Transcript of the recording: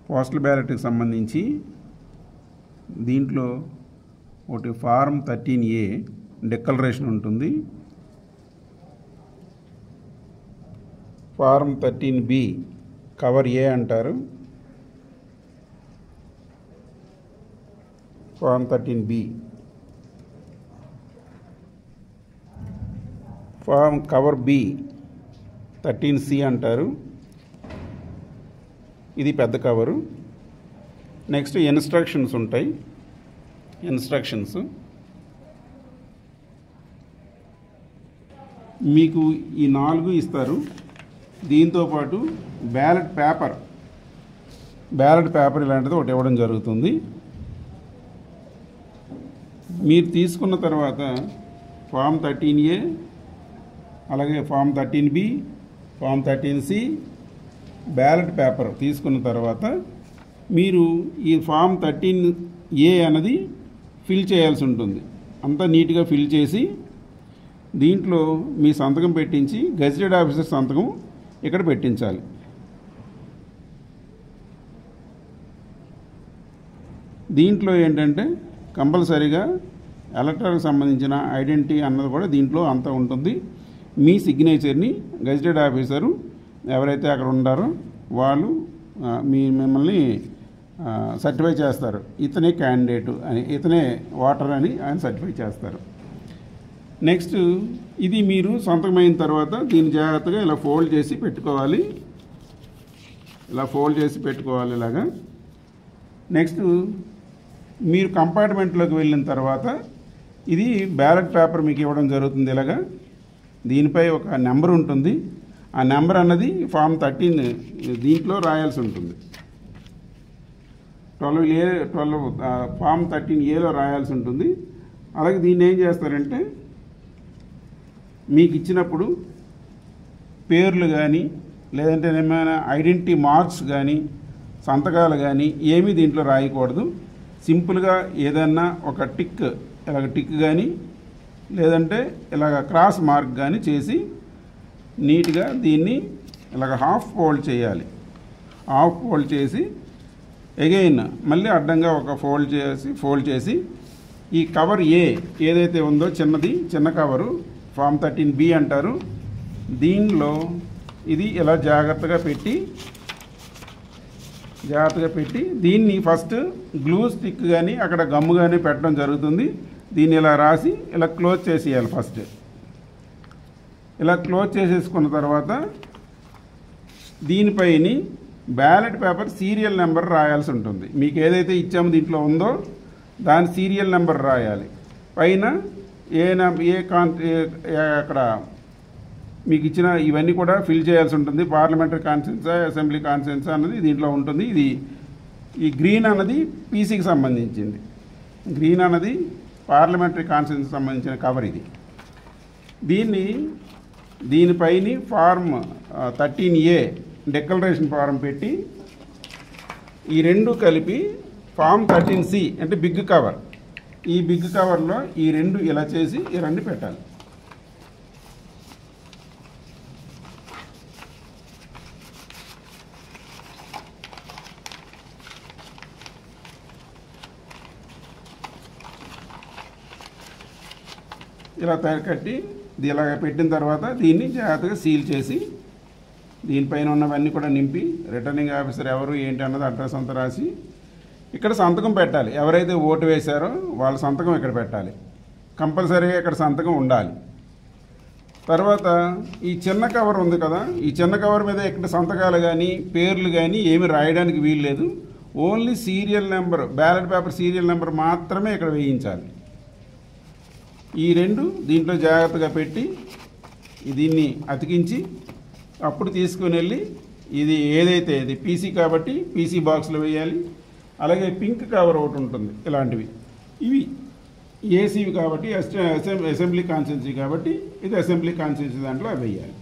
Postal బ్యాలెట్కి సంబంధించి దీంట్లో ఒకటి ఫారం 13A డిక్లరేషన్ ఉంటుంది, ఫారం 13B కవర్ ఏ అంటారు, form 13B form cover B 13C అంటారు, ఇది పెద్ద కవరు. నెక్స్ట్ ఇన్స్ట్రక్షన్స్ ఉంటాయి, ఇన్స్ట్రక్షన్స్ మీకు ఈ 4 ఇస్తారు. దీంతోపాటు బ్యాలెట్ పేపర్ ఇలాంటిది ఒకటి ఇవ్వడం జరుగుతుంది. మీరు తీసుకున్న తర్వాత ఫామ్ 13A, అలాగే form 13B, form 13C, ballot paper తీసుకున్న తర్వాత మీరు ఈ ఫామ్ 13A అన్నది ఫిల్ చేయాల్సి ఉంటుంది. అంతా నీట్గా ఫిల్ చేసి దీంట్లో మీ సంతకం పెట్టించి గెజిటెడ్ ఆఫీసర్ సంతకం ఇక్కడ పెట్టించాలి. దీంట్లో ఏంటంటే కంపల్సరీగా ఎలక్టర్కి సంబంధించిన ఐడెంటిటీ అన్నది కూడా దీంట్లో అంతా ఉంటుంది. మీ సిగ్నేచర్ని గెజిటెడ్ ఆఫీసరు ఎవరైతే అక్కడ ఉన్నారో వాళ్ళు మిమ్మల్ని సర్టిఫై చేస్తారు, ఇతనే క్యాండిడేటు అని, ఇతనే ఓటర్ అని ఆయన సర్టిఫై చేస్తారు. నెక్స్ట్ ఇది మీరు సొంతమైన తర్వాత దీన్ని జాగ్రత్తగా ఇలా ఫోల్డ్ చేసి పెట్టుకోవాలి, ఇలాగా. నెక్స్ట్ మీరు కంపార్ట్మెంట్లోకి వెళ్ళిన తర్వాత ఇది బ్యాలెట్ పేపర్ మీకు ఇవ్వడం జరుగుతుంది. ఇలాగా దీనిపై ఒక నెంబర్ ఉంటుంది, ఆ నెంబర్ అన్నది ఫామ్ 13 దీంట్లో రాయాల్సి ఉంటుంది. 12 ఫామ్ 13Aలో రాయాల్సి ఉంటుంది. అలాగే దీన్ని ఏం చేస్తారంటే మీకు ఇచ్చినప్పుడు పేర్లు కానీ లేదంటే ఏమైనా ఐడెంటిటీ మార్క్స్ కానీ సంతకాలు కానీ ఏమీ దీంట్లో రాయకూడదు. సింపుల్గా ఏదన్నా ఒక ఇలాగ టిక్ కానీ లేదంటే ఇలాగ క్రాస్ మార్క్ కానీ చేసి నీట్గా దీన్ని ఇలాగ హాఫ్ ఫోల్డ్ చేయాలి. హాఫ్ ఫోల్డ్ చేసి అగైన్ మళ్ళీ అడ్డంగా ఒక ఫోల్డ్ చేసి ఈ కవర్ ఏ ఏదైతే ఉందో చిన్న కవరు ఫామ్ 13B అంటారు, దీనిలో ఇది ఇలా జాగ్రత్తగా పెట్టి దీన్ని ఫస్ట్ గ్లూ స్టిక్ కానీ అక్కడ గమ్ము కానీ పెట్టడం జరుగుతుంది. దీన్ని ఇలా రాసి ఇలా క్లోజ్ చేసేయాలి. ఫస్ట్ ఇలా క్లోజ్ చేసేసుకున్న తర్వాత దీనిపైని బ్యాలెట్ పేపర్ సీరియల్ నెంబర్ రాయాల్సి ఉంటుంది. మీకు ఏదైతే ఇచ్చామో దీంట్లో ఉందో దాని సీరియల్ నెంబర్ రాయాలి. పైన అక్కడ మీకు ఇచ్చిన ఇవన్నీ కూడా ఫిల్ చేయాల్సి ఉంటుంది. పార్లమెంటరీ కాన్స్టిట్యున్సీ, అసెంబ్లీ కాన్స్టిట్యున్సీ అన్నది దీంట్లో ఉంటుంది. ఈ గ్రీన్ అన్నది పీసీకి సంబంధించింది, గ్రీన్ అన్నది పార్లమెంటరీ కాన్స్టిట్యున్సీకి సంబంధించిన కవర్ ఇది. దీనిపైన ఫార్మ్ 13A డిక్లరేషన్ ఫారం పెట్టి ఈ రెండు కలిపి ఫామ్ 13C అంటే బిగ్ కవర్, ఈ బిగ్ కవర్లో ఈ రెండు ఇలా చేసి ఈ రెండు పెట్టాలి. ఇలా కట్టి ఇలాగ పెట్టిన తర్వాత దీన్ని జాగ్రత్తగా సీల్ చేసి దీనిపైన ఉన్నవన్నీ కూడా నింపి రిటర్నింగ్ ఆఫీసర్ ఎవరు ఏంటి అన్నది అడ్రస్ అంతా రాసి ఇక్కడ సంతకం పెట్టాలి. ఎవరైతే ఓటు వేశారో వాళ్ళ సంతకం ఇక్కడ పెట్టాలి, కంపల్సరీగా ఇక్కడ సంతకం ఉండాలి. తర్వాత ఈ చిన్న కవర్ ఉంది కదా, ఈ చిన్న కవర్ మీద ఇక్కడ సంతకాలు కానీ పేర్లు కానీ ఏమి రాయడానికి వీలు లేదు. Only serial number, ballot paper serial number మాత్రమే ఇక్కడ వేయించాలి. ఈ రెండు దీంట్లో జాగ్రత్తగా పెట్టి దీన్ని అతికించి అప్పుడు తీసుకుని వెళ్ళి ఇది ఏదైతే ఇది పీసీ కాబట్టి పీసీ బాక్స్లో వేయాలి. అలాగే పింక్ కవర్ ఒకటి ఉంటుంది, ఇలాంటివి ఇవి ఏసీవి కాబట్టి అసెంబ్లీ కాన్స్టిట్యున్సీ కాబట్టి ఇది అసెంబ్లీ కాన్స్టిట్యున్సీ దాంట్లో వేయాలి.